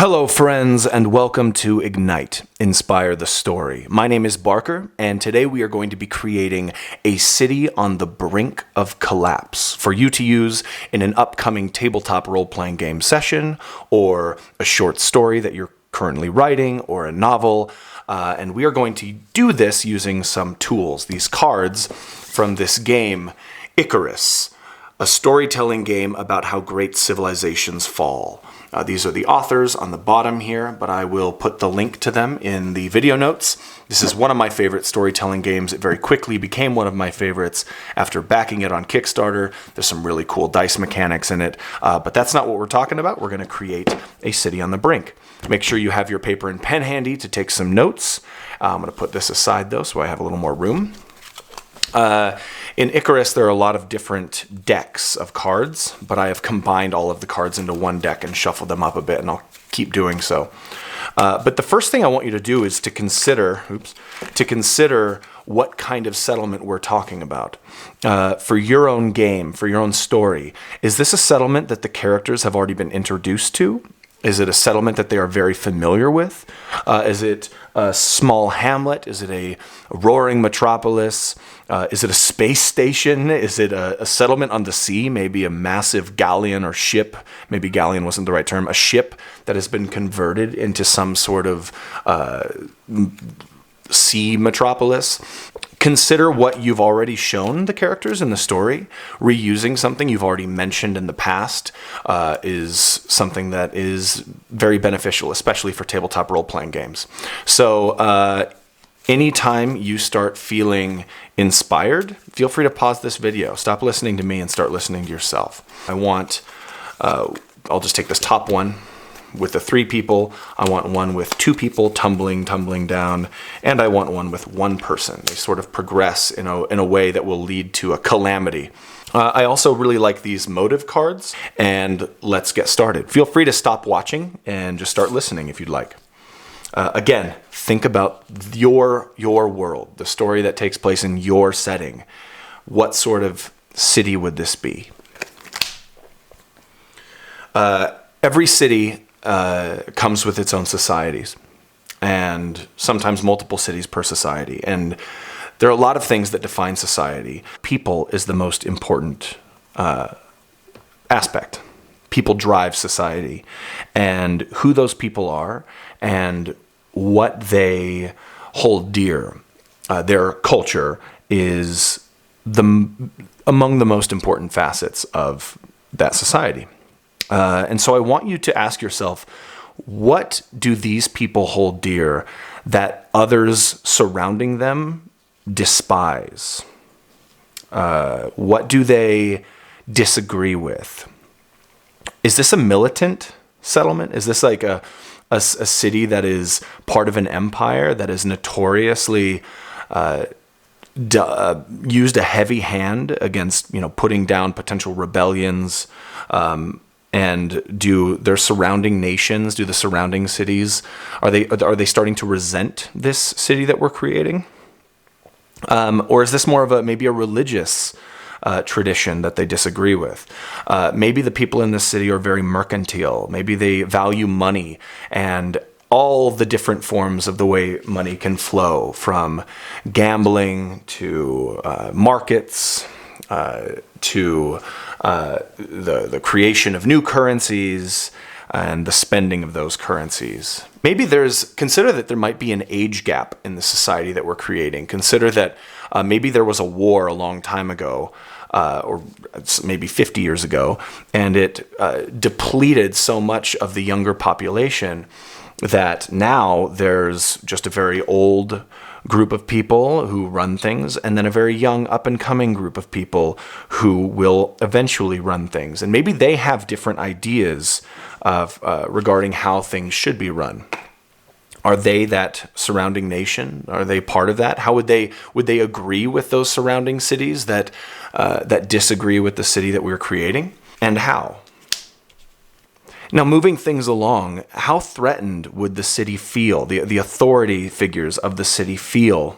Hello friends, and welcome to Ignite, Inspire the Story. My name is Barker, and today we are going to be creating a city on the brink of collapse for you to use in an upcoming tabletop role-playing game session, or a short story that you're currently writing, or a novel. And we are going to do this using some tools, these cards from this game, Icarus, a storytelling game about how great civilizations fall. These are the authors on the bottom here, but I will put the link to them in the video notes. This is one of my favorite storytelling games. It very quickly became one of my favorites after backing it on Kickstarter. There's some really cool dice mechanics in it, but that's not what we're talking about. We're going to create a city on the brink. Make sure you have your paper and pen handy to take some notes. I'm going to put this aside, though, so I have a little more room. In Icarus, there are a lot of different decks of cards, but I have combined all of the cards into one deck and shuffled them up a bit, and I'll keep doing so. But the first thing I want you to do is to consider what kind of settlement we're talking about. For your own game, for your own story, is this a settlement that the characters have already been introduced to? Is it a settlement that they are very familiar with? Is it a small hamlet? Is it a roaring metropolis? Is it a space station? Is it a settlement on the sea? Maybe a massive galleon or ship. Maybe galleon wasn't the right term. A ship that has been converted into some sort of sea metropolis. Consider what you've already shown the characters in the story. Reusing something you've already mentioned in the past is something that is very beneficial, especially for tabletop role-playing games. So anytime you start feeling inspired, feel free to pause this video. Stop listening to me and start listening to yourself. I'll just take this top one with the 3 people. I want one with 2 people tumbling down, and I want one with 1 person. They sort of progress in a way that will lead to a calamity. I also really like these motive cards, and let's get started. Feel free to stop watching and just start listening if you'd like. Again, think about your world, the story that takes place in your setting. What sort of city would this be? Every city comes with its own societies, and sometimes multiple cities per society. And there are a lot of things that define society. People is the most important aspect. People drive society, and who those people are and what they hold dear. Their culture is among the most important facets of that society. And so I want you to ask yourself, what do these people hold dear that others surrounding them despise? What do they disagree with? Is this a militant settlement? Is this like a city that is part of an empire that is notoriously used a heavy hand against, putting down potential rebellions? And do their surrounding nations, do the surrounding cities, are they starting to resent this city that we're creating? Or is this more of maybe a religious tradition that they disagree with? Maybe the people in this city are very mercantile. Maybe they value money and all the different forms of the way money can flow, from gambling to markets, to the creation of new currencies and the spending of those currencies. Maybe consider that there might be an age gap in the society that we're creating. Consider that maybe there was a war a long time ago, or maybe 50 years ago, and it depleted so much of the younger population that now there's just a very old group of people who run things, and then a very young up-and-coming group of people who will eventually run things. And maybe they have different ideas of regarding how things should be run. Are they that surrounding nation? Are they part of that? How would they agree with those surrounding cities that disagree with the city that we're creating? And how? Now, moving things along, how threatened would the city feel, the authority figures of the city feel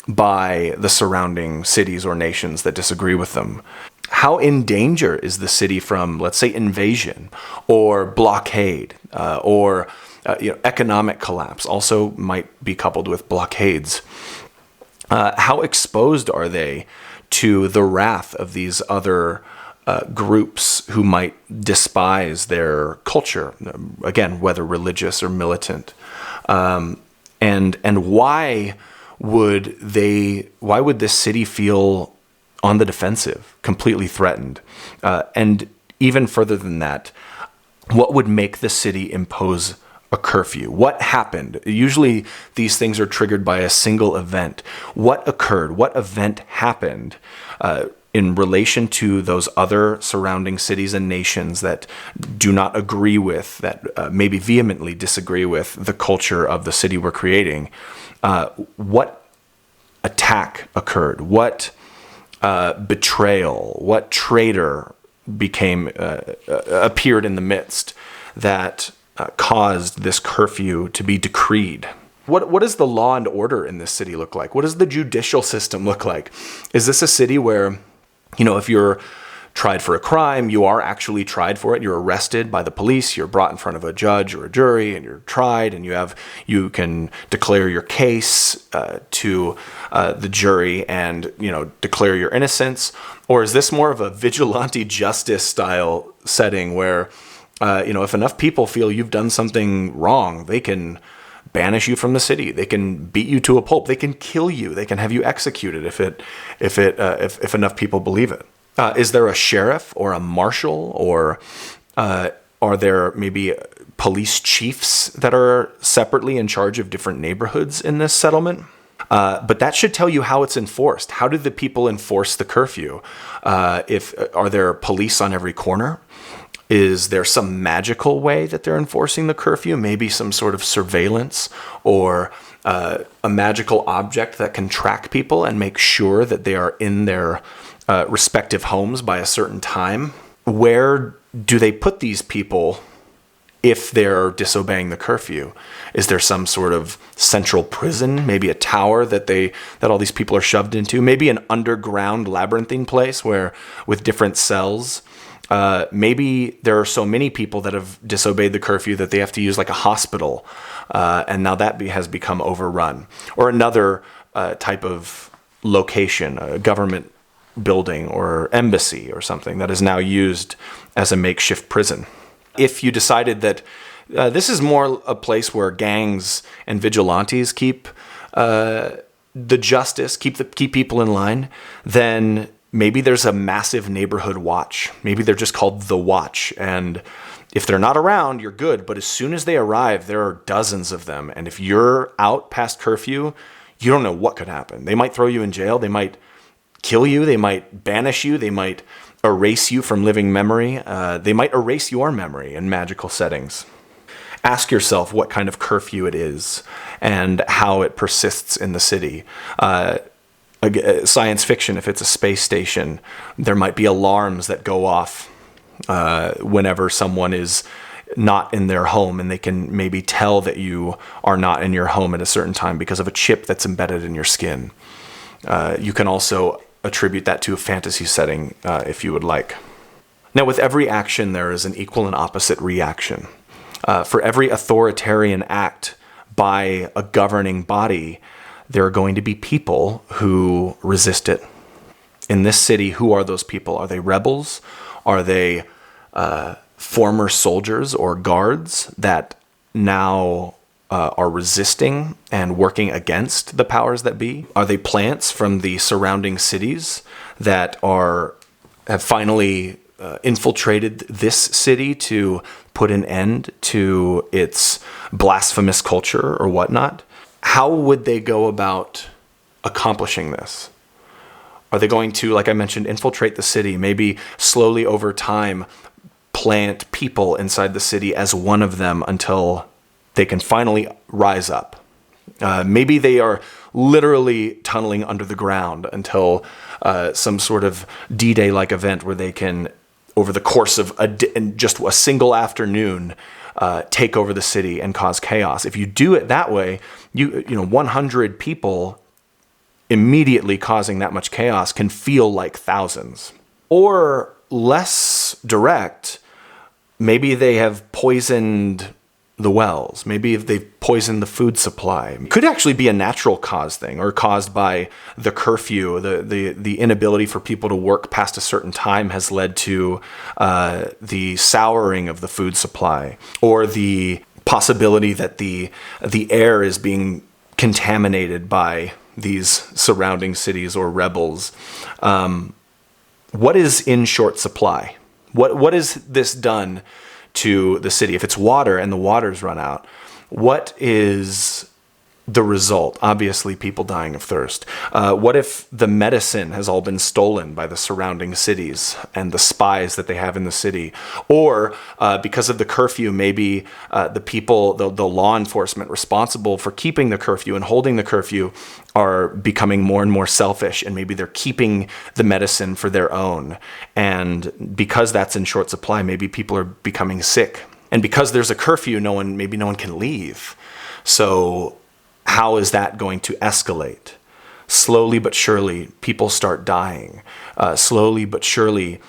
by the surrounding cities or nations that disagree with them? How in danger is the city from, let's say, invasion or blockade or economic collapse? Also might be coupled with blockades. How exposed are they to the wrath of these other groups who might despise their culture, again, whether religious or militant? And why would this city feel on the defensive, completely threatened? And even further than that, what would make the city impose a curfew? What happened? Usually these things are triggered by a single event. What occurred? What event happened in relation to those other surrounding cities and nations that do not agree with, that maybe vehemently disagree with the culture of the city we're creating? What attack occurred? What betrayal? What traitor appeared in the midst that caused this curfew to be decreed? What does the law and order in this city look like? What does the judicial system look like? Is this a city where, if you're tried for a crime, you are actually tried for it, you're arrested by the police, you're brought in front of a judge or a jury, and you're tried, and you can declare your case to the jury and declare your innocence? Or is this more of a vigilante justice style setting where if enough people feel you've done something wrong, they can banish you from the city, they can beat you to a pulp, they can kill you, they can have you executed if enough people believe it? Is there a sheriff or a marshal, or are there maybe police chiefs that are separately in charge of different neighborhoods in this settlement? But that should tell you how it's enforced. How do the people enforce the curfew? Are there police on every corner? Is there some magical way that they're enforcing the curfew? Maybe some sort of surveillance or a magical object that can track people and make sure that they are in their respective homes by a certain time? Where do they put these people if they're disobeying the curfew? Is there some sort of central prison, maybe a tower that all these people are shoved into? Maybe an underground labyrinthine place with different cells? Maybe there are so many people that have disobeyed the curfew that they have to use like a hospital, and now that has become overrun. Or another type of location, a government building or embassy or something that is now used as a makeshift prison. If you decided that this is more a place where gangs and vigilantes keep the justice, keep people in line, then maybe there's a massive neighborhood watch. Maybe they're just called the Watch. And if they're not around, you're good. But as soon as they arrive, there are dozens of them. And if you're out past curfew, you don't know what could happen. They might throw you in jail. They might kill you. They might banish you. They might erase you from living memory. They might erase your memory in magical settings. Ask yourself what kind of curfew it is and how it persists in the city. Science fiction, if it's a space station, there might be alarms that go off whenever someone is not in their home, and they can maybe tell that you are not in your home at a certain time because of a chip that's embedded in your skin. You can also attribute that to a fantasy setting if you would like. Now, with every action, there is an equal and opposite reaction. For every authoritarian act by a governing body, there are going to be people who resist it. In this city, who are those people? Are they rebels? Are they former soldiers or guards that now are resisting and working against the powers that be? Are they plants from the surrounding cities that have finally infiltrated this city to put an end to its blasphemous culture or whatnot? How would they go about accomplishing this? Are they going to, like I mentioned, infiltrate the city, maybe slowly over time plant people inside the city as one of them until they can finally rise up? Maybe they are literally tunneling under the ground until some sort of D-Day-like event where they can, over the course of just a single afternoon, take over the city and cause chaos. If you do it that way, 100 people immediately causing that much chaos can feel like thousands. Or less direct, maybe they have poisoned the wells. Maybe if they've poisoned the food supply. It could actually be a natural cause thing, or caused by the curfew. The inability for people to work past a certain time has led to the souring of the food supply, or the possibility that the air is being contaminated by these surrounding cities or rebels. What is in short supply? What is this done to the city? If it's water and the water's run out, what is the result? Obviously, people dying of thirst. What if the medicine has all been stolen by the surrounding cities and the spies that they have in the city? Or because of the curfew, maybe the people, the law enforcement responsible for keeping the curfew and holding the curfew are becoming more and more selfish, and maybe they're keeping the medicine for their own. And because that's in short supply, maybe people are becoming sick. And because there's a curfew, maybe no one can leave. So how is that going to escalate? Slowly but surely, people start dying. Slowly but surely,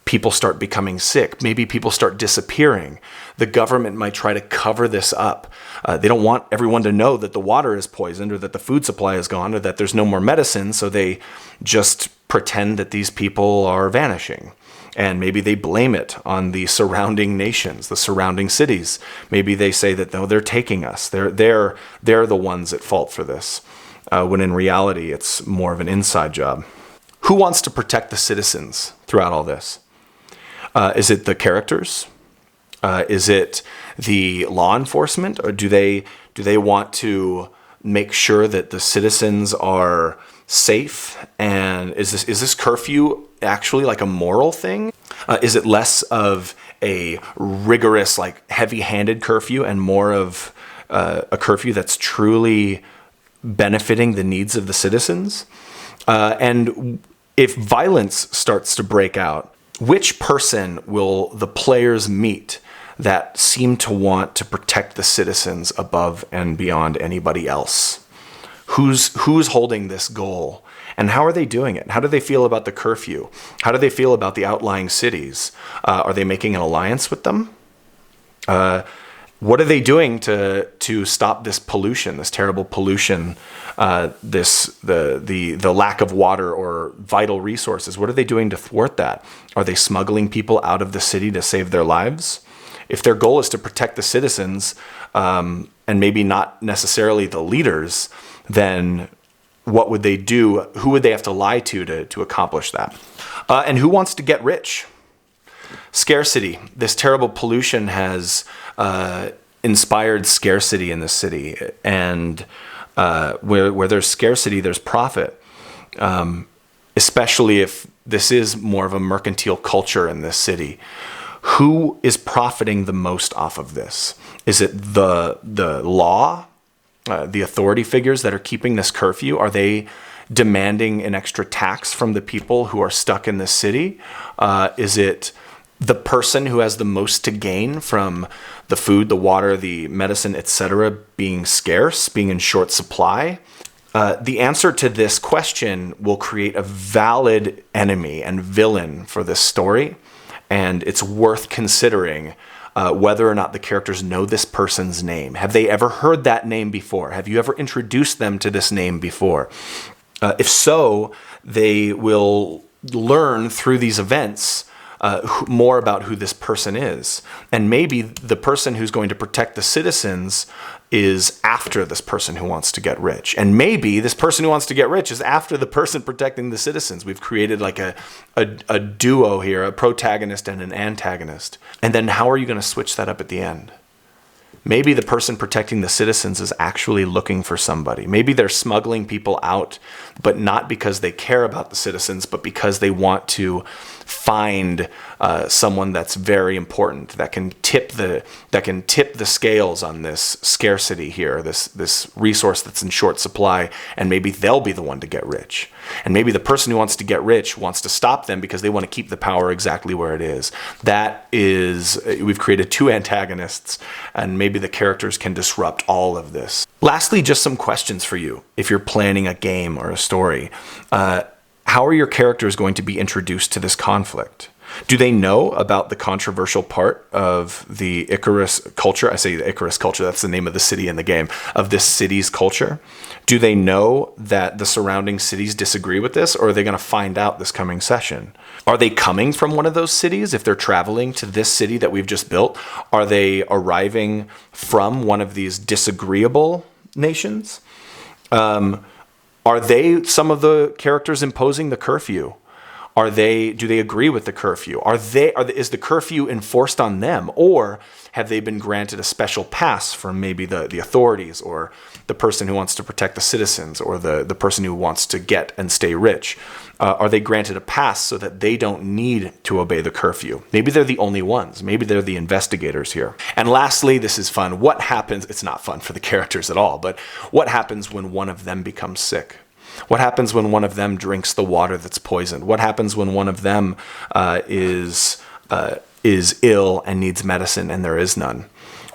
people start becoming sick. Maybe people start disappearing. The government might try to cover this up. They don't want everyone to know that the water is poisoned, or that the food supply is gone, or that there's no more medicine, so they just pretend that these people are vanishing. And maybe they blame it on the surrounding nations, the surrounding cities. Maybe they say that, no, they're taking us. They're the ones at fault for this. When in reality, it's more of an inside job. Who wants to protect the citizens throughout all this? Is it the characters? Is it the law enforcement? Or do they want to make sure that the citizens are safe? And is this curfew actually like a moral thing? Is it less of a rigorous, like heavy-handed curfew, and more of a curfew that's truly benefiting the needs of the citizens? And if violence starts to break out, which person will the players meet that seem to want to protect the citizens above and beyond anybody else? Who's holding this goal? And how are they doing it? How do they feel about the curfew? How do they feel about the outlying cities? Are they making an alliance with them? What are they doing to stop this pollution, this terrible pollution, the lack of water or vital resources? What are they doing to thwart that? Are they smuggling people out of the city to save their lives? If their goal is to protect the citizens, and maybe not necessarily the leaders, then what would they do? Who would they have to lie to accomplish that? And who wants to get rich? Scarcity. This terrible pollution has inspired scarcity in the city. And where there's scarcity, there's profit. Especially if this is more of a mercantile culture in this city. Who is profiting the most off of this? Is it the law? The authority figures that are keeping this curfew? Are they demanding an extra tax from the people who are stuck in this city? Is it the person who has the most to gain from the food, the water, the medicine, etc., being scarce, being in short supply? The answer to this question will create a valid enemy and villain for this story, and it's worth considering whether or not the characters know this person's name. Have they ever heard that name before? Have you ever introduced them to this name before? If so, they will learn through these events more about who this person is. And maybe the person who's going to protect the citizens is after this person who wants to get rich. And maybe this person who wants to get rich is after the person protecting the citizens. We've created like a duo here, a protagonist and an antagonist. And then how are you going to switch that up at the end? Maybe the person protecting the citizens is actually looking for somebody. Maybe they're smuggling people out, but not because they care about the citizens, but because they want to find someone that's very important, that can tip the scales on this scarcity here, this resource that's in short supply, and maybe they'll be the one to get rich. And maybe the person who wants to get rich wants to stop them because they want to keep the power exactly where it is. We've created two antagonists, and maybe the characters can disrupt all of this. Lastly, just some questions for you if you're planning a game or a story. how are your characters going to be introduced to this conflict? Do they know about the controversial part of the Icarus culture? I say the Icarus culture, that's the name of the city in the game, of this city's culture. Do they know that the surrounding cities disagree with this, or are they going to find out this coming session? Are they coming from one of those cities? If they're traveling to this city that we've just built, are they arriving from one of these disagreeable nations? Are they some of the characters imposing the curfew? Do they agree with the curfew? Is the curfew enforced on them? Or have they been granted a special pass from maybe the authorities, or the person who wants to protect the citizens, or the person who wants to get and stay rich? Are they granted a pass so that they don't need to obey the curfew? Maybe they're the only ones. Maybe they're the investigators here. And lastly, this is fun. What happens? It's not fun for the characters at all, but what happens when one of them becomes sick? What happens when one of them drinks the water that's poisoned? What happens when one of them is ill and needs medicine and there is none?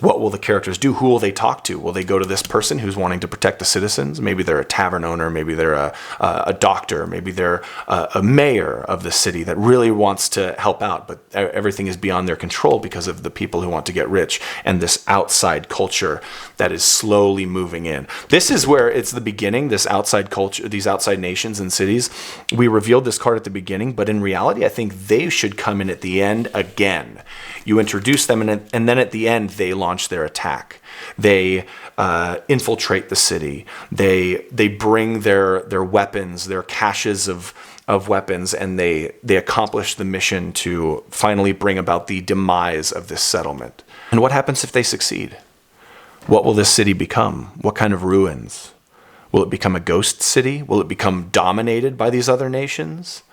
What will the characters do? Who will they talk to? Will they go to this person who's wanting to protect the citizens? Maybe they're a tavern owner. Maybe they're a doctor. Maybe they're a mayor of the city that really wants to help out, but everything is beyond their control because of the people who want to get rich and this outside culture that is slowly moving in. This is where it's the beginning, this outside culture, these outside nations and cities. We revealed this card at the beginning, but in reality, I think they should come in at the end again. You introduce them, and then at the end, they launch their attack. They infiltrate the city. They bring their weapons, their caches of weapons, and they accomplish the mission to finally bring about the demise of this settlement. And what happens if they succeed? What will this city become? What kind of ruins? Will it become a ghost city? Will it become dominated by these other nations?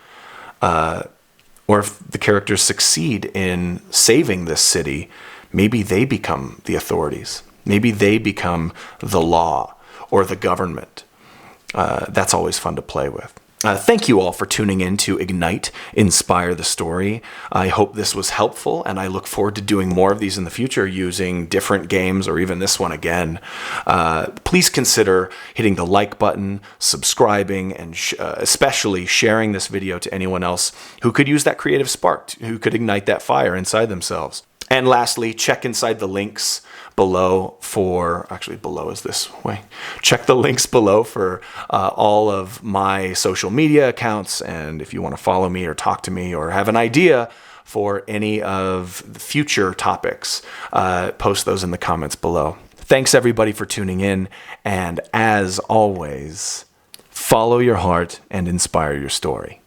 Or if the characters succeed in saving this city, maybe they become the authorities. Maybe they become the law or the government. That's always fun to play with. Thank you all for tuning in to Ignite, Inspire the Story. I hope this was helpful, and I look forward to doing more of these in the future using different games or even this one again. Please consider hitting the like button, subscribing, and especially sharing this video to anyone else who could use that creative spark, who could ignite that fire inside themselves. And lastly, check inside the links below below is this way. Check the links below for all of my social media accounts, and if you want to follow me or talk to me or have an idea for any of the future topics, post those in the comments below. Thanks everybody for tuning in, and as always, follow your heart and inspire your story.